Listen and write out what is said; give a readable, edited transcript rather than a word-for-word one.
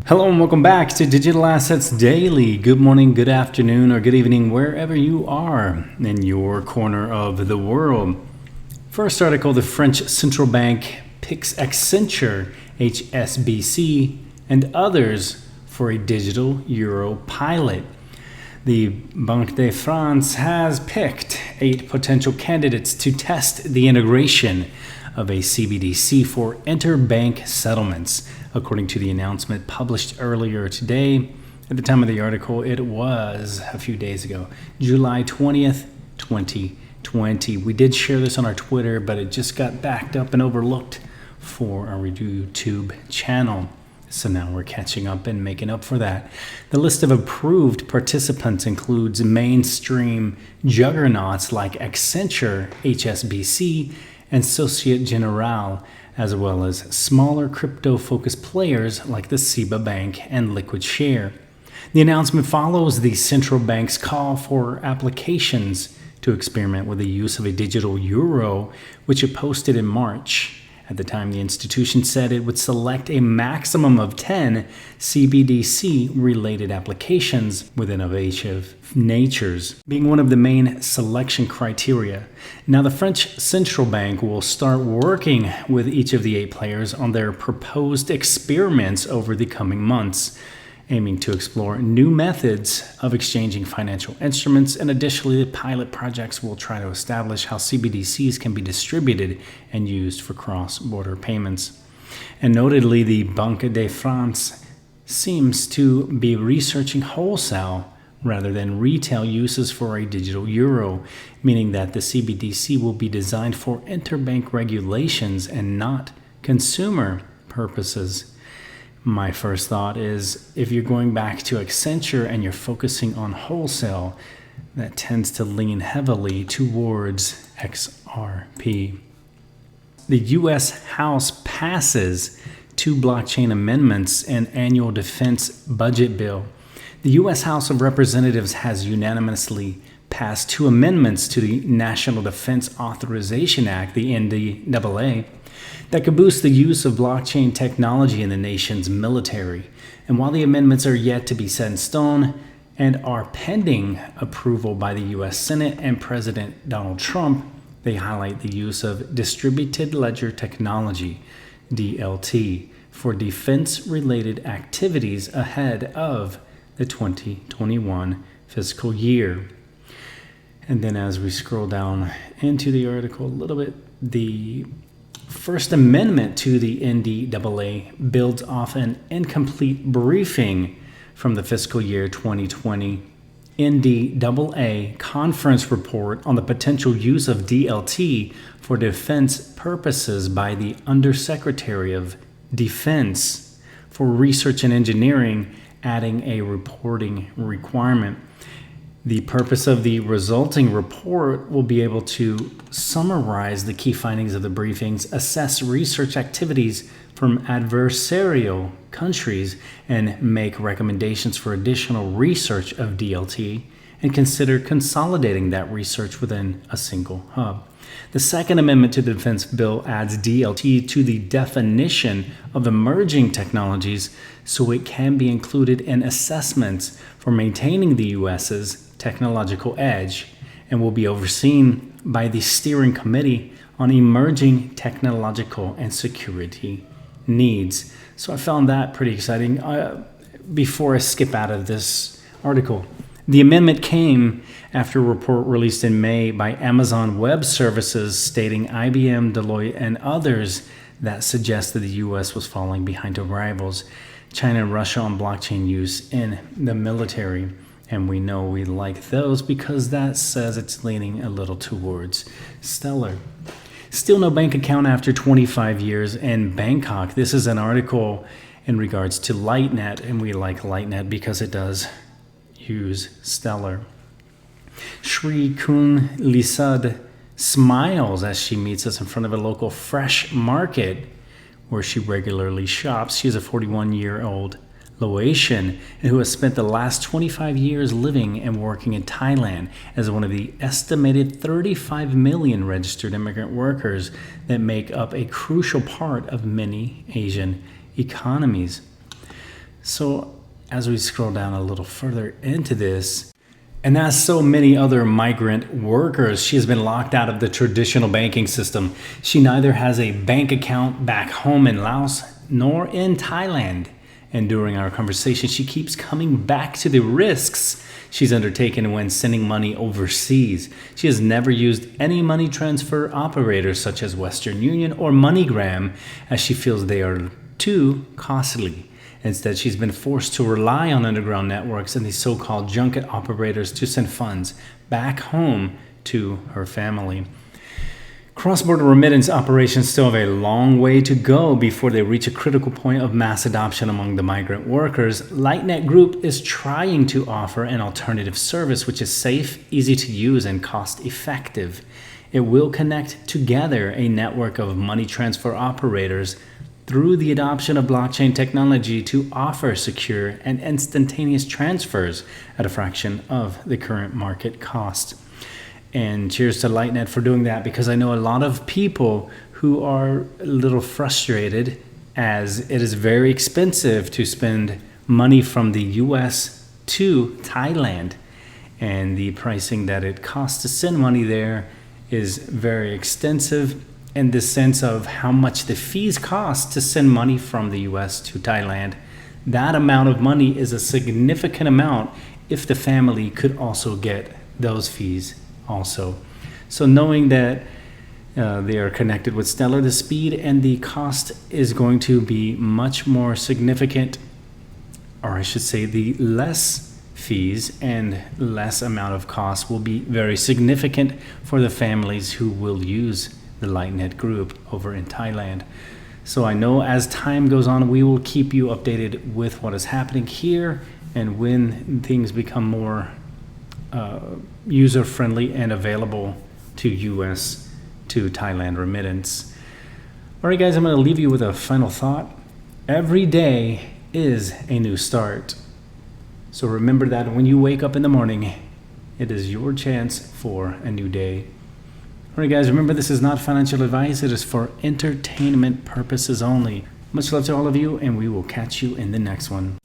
Hello and welcome back to Digital Assets Daily. Good morning, good afternoon, or good evening, wherever you are in your corner of the world. First article, the French central bank picks Accenture, HSBC, and others for a digital euro pilot. The Banque de France has picked 8 potential candidates to test the integration of a CBDC for interbank settlements, according to the announcement published earlier today. At the time of the article, it was a few days ago, July 20th, 2020. We did share this on our Twitter, but it just got backed up and overlooked for our YouTube channel. So now we're catching up and making up for that. The list of approved participants includes mainstream juggernauts like Accenture, HSBC, and Societe Generale, as well as smaller crypto-focused players like the SIBA Bank and Liquid Share. The announcement follows the central bank's call for applications to experiment with the use of a digital euro, which it posted in March. At the time, the institution said it would select a maximum of 10 CBDC-related applications with innovative natures, being one of the main selection criteria. Now, the French central bank will start working with each of the 8 players on their proposed experiments over the coming months, aiming to explore new methods of exchanging financial instruments, and additionally, the pilot projects will try to establish how CBDCs can be distributed and used for cross-border payments. And notably, the Banque de France seems to be researching wholesale rather than retail uses for a digital euro, meaning that the CBDC will be designed for interbank regulations and not consumer purposes. My first thought is, if you're going back to Accenture and you're focusing on wholesale, that tends to lean heavily towards XRP. The U.S. House passes 2 blockchain amendments and annual defense budget bill. The U.S. House of Representatives has unanimously passed 2 amendments to the National Defense Authorization Act, the NDAA, that could boost the use of blockchain technology in the nation's military. And while the amendments are yet to be set in stone and are pending approval by the U.S. Senate and President Donald Trump, they highlight the use of distributed ledger technology, DLT, for defense-related activities ahead of the 2021 fiscal year. And then as we scroll down into the article a little bit, the First Amendment to the NDAA builds off an incomplete briefing from the fiscal year 2020 NDAA conference report on the potential use of DLT for defense purposes by the Undersecretary of Defense for Research and Engineering, adding a reporting requirement. The purpose of the resulting report will be able to summarize the key findings of the briefings, assess research activities from adversarial countries, and make recommendations for additional research of DLT, and consider consolidating that research within a single hub. The Second Amendment to the Defense Bill adds DLT to the definition of emerging technologies so it can be included in assessments for maintaining the U.S.'s technological edge, and will be overseen by the Steering Committee on Emerging Technological and Security Needs. So I found that pretty exciting. Before I skip out of this article, the amendment came after a report released in May by Amazon Web Services stating IBM, Deloitte, and others that suggested the U.S. was falling behind to rivals China and Russia on blockchain use in the military. And we know we like those because that says it's leaning a little towards stellar. Still no bank account after 25 years in Bangkok. This is an article in regards to Lightnet, and we like Lightnet because it does use stellar. Shri Kun Lisad smiles as she meets us in front of a local fresh market where she regularly shops. She is a 41-year-old Laotian and who has spent the last 25 years living and working in Thailand as one of the estimated 35 million registered immigrant workers that make up a crucial part of many Asian economies. So as we scroll down a little further into this, and as so many other migrant workers, she has been locked out of the traditional banking system. She neither has a bank account back home in Laos nor in Thailand. And during our conversation, she keeps coming back to the risks she's undertaken when sending money overseas. She has never used any money transfer operators such as Western Union or MoneyGram, as she feels they are too costly. Instead, she's been forced to rely on underground networks and these so-called junket operators to send funds back home to her family. Cross-border remittance operations still have a long way to go before they reach a critical point of mass adoption among the migrant workers. Lightnet Group is trying to offer an alternative service which is safe, easy to use, and cost-effective. It will connect together a network of money transfer operators through the adoption of blockchain technology to offer secure and instantaneous transfers at a fraction of the current market cost. And cheers to Lightnet for doing that, because I know a lot of people who are a little frustrated as it is very expensive to spend money from the US to Thailand. And the pricing that it costs to send money there is very extensive, in the sense of how much the fees cost to send money from the US to Thailand. That amount of money is a significant amount if the family could also get those fees also. So knowing that they are connected with Stellar, the speed and the cost is going to be much more significant, or I should say the less fees and less amount of cost will be very significant for the families who will use the Lightnet Group over in Thailand. So I know as time goes on, we will keep you updated with what is happening here and when things become more user-friendly and available to US to Thailand remittance. All right, guys, I'm going to leave you with a final thought. Every day is a new start. So remember that when you wake up in the morning, it is your chance for a new day. All right, guys, remember this is not financial advice. It is for entertainment purposes only. Much love to all of you, and we will catch you in the next one.